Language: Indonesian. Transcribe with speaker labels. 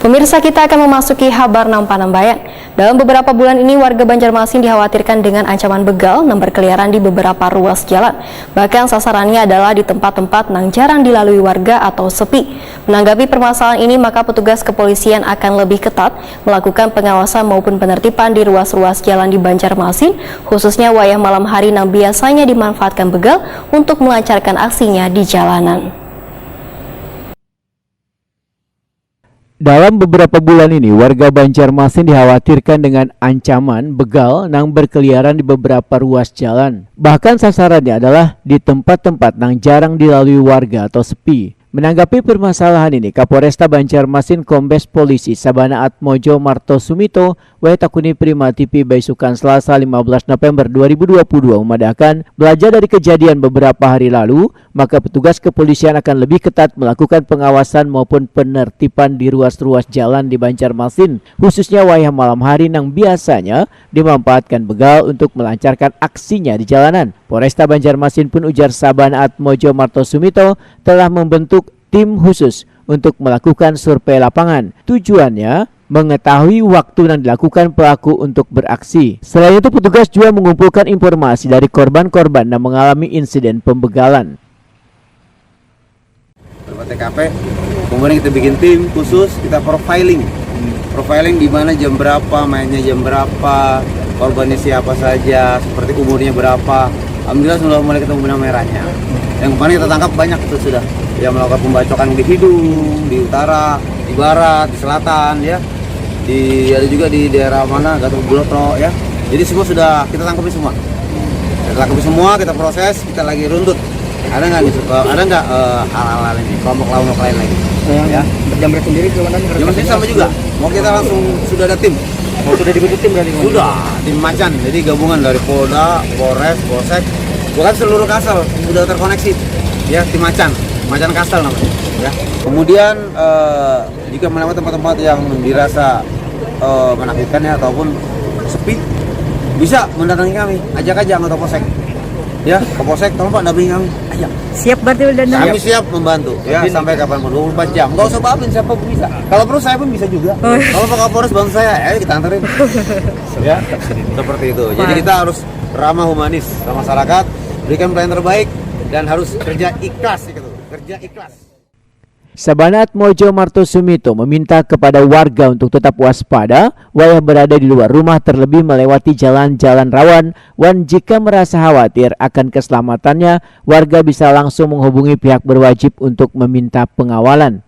Speaker 1: Pemirsa, kita akan memasuki Habar Nampanambayan. Dalam beberapa bulan ini, warga Banjarmasin dikhawatirkan dengan ancaman begal yang berkeliaran di beberapa ruas jalan. Bahkan sasarannya adalah di tempat-tempat yang jarang dilalui warga atau sepi. Menanggapi permasalahan ini, maka petugas kepolisian akan lebih ketat melakukan pengawasan maupun penertiban di ruas-ruas jalan di Banjarmasin, khususnya wayah malam hari yang biasanya dimanfaatkan begal untuk melancarkan aksinya di jalanan.
Speaker 2: Dalam beberapa bulan ini, warga Banjarmasin dikhawatirkan dengan ancaman begal yang berkeliaran di beberapa ruas jalan. Bahkan sasarannya adalah di tempat-tempat yang jarang dilalui warga atau sepi. Menanggapi permasalahan ini, Kapolresta Banjarmasin Kombes Polisi Sabana Atmojo Marto Sumito Wetakuni Prima TV Baisukan Selasa 15 November 2022 memadahkan belajar dari kejadian beberapa hari lalu, maka petugas kepolisian akan lebih ketat melakukan pengawasan maupun penertiban di ruas-ruas jalan di Banjarmasin, khususnya wayah malam hari yang biasanya dimanfaatkan begal untuk melancarkan aksinya di jalanan. Polresta Banjarmasin pun ujar Sabana Atmojo Marto Sumito telah membentuk tim khusus untuk melakukan survei lapangan. Tujuannya mengetahui waktu yang dilakukan pelaku untuk beraksi. Selain itu, petugas juga mengumpulkan informasi dari korban-korban yang mengalami insiden pembegalan.
Speaker 3: TKP, kemudian kita bikin tim khusus, kita profiling di mana jam berapa, mainnya jam berapa, korbannya siapa saja, seperti umurnya berapa. Alhamdulillah sudah mulai ketemu benang merahnya. Yang kemarin kita tangkap banyak itu sudah yang melakukan pembacokan di hidung, di utara, di barat, di selatan, ya. Ada juga di daerah mana, Gatot Broto, ya. Jadi semua sudah kita tangkapi semua. Kita tangkapi semua, kita proses, kita lagi runtut. Ada nggak hal-hal ini, kelompok lain lagi? Ya.
Speaker 4: Jamret sendiri gimana?
Speaker 3: Jamret sendiri sama juga. Mau kita langsung sudah ada tim.
Speaker 4: Sudah dibentuk tim berarti?
Speaker 3: Sudah, tim macan. Jadi gabungan dari Polda, Polres, Polsek, bukan seluruh Kasel sudah terkoneksi. Ya, tim macan Kasel namanya. Ya. Kemudian jika melewati tempat-tempat yang dirasa menakutkan ya ataupun sepi, bisa mendatangi kami. Ajak aja anggota Polsek. Ya, ke Polsek, tolong Pak dampingi kami. Ajak.
Speaker 5: Siap berarti udah.
Speaker 3: Kami siap membantu. Ya, sampai kapanpun 24 jam. Enggak usah babin, siapa pun bisa. Kalau perlu saya pun bisa juga. Kalau Pak Kapolres bantu saya, ayo kita anterin. Ya, seperti itu. Jadi kita harus ramah humanis sama masyarakat, berikan pelayanan terbaik dan harus kerja ikhlas gitu. Kerja ikhlas.
Speaker 2: Sabana Atmojo Marto Sumito meminta kepada warga untuk tetap waspada wayah berada di luar rumah, terlebih melewati jalan-jalan rawan, dan jika merasa khawatir akan keselamatannya, warga bisa langsung menghubungi pihak berwajib untuk meminta pengawalan.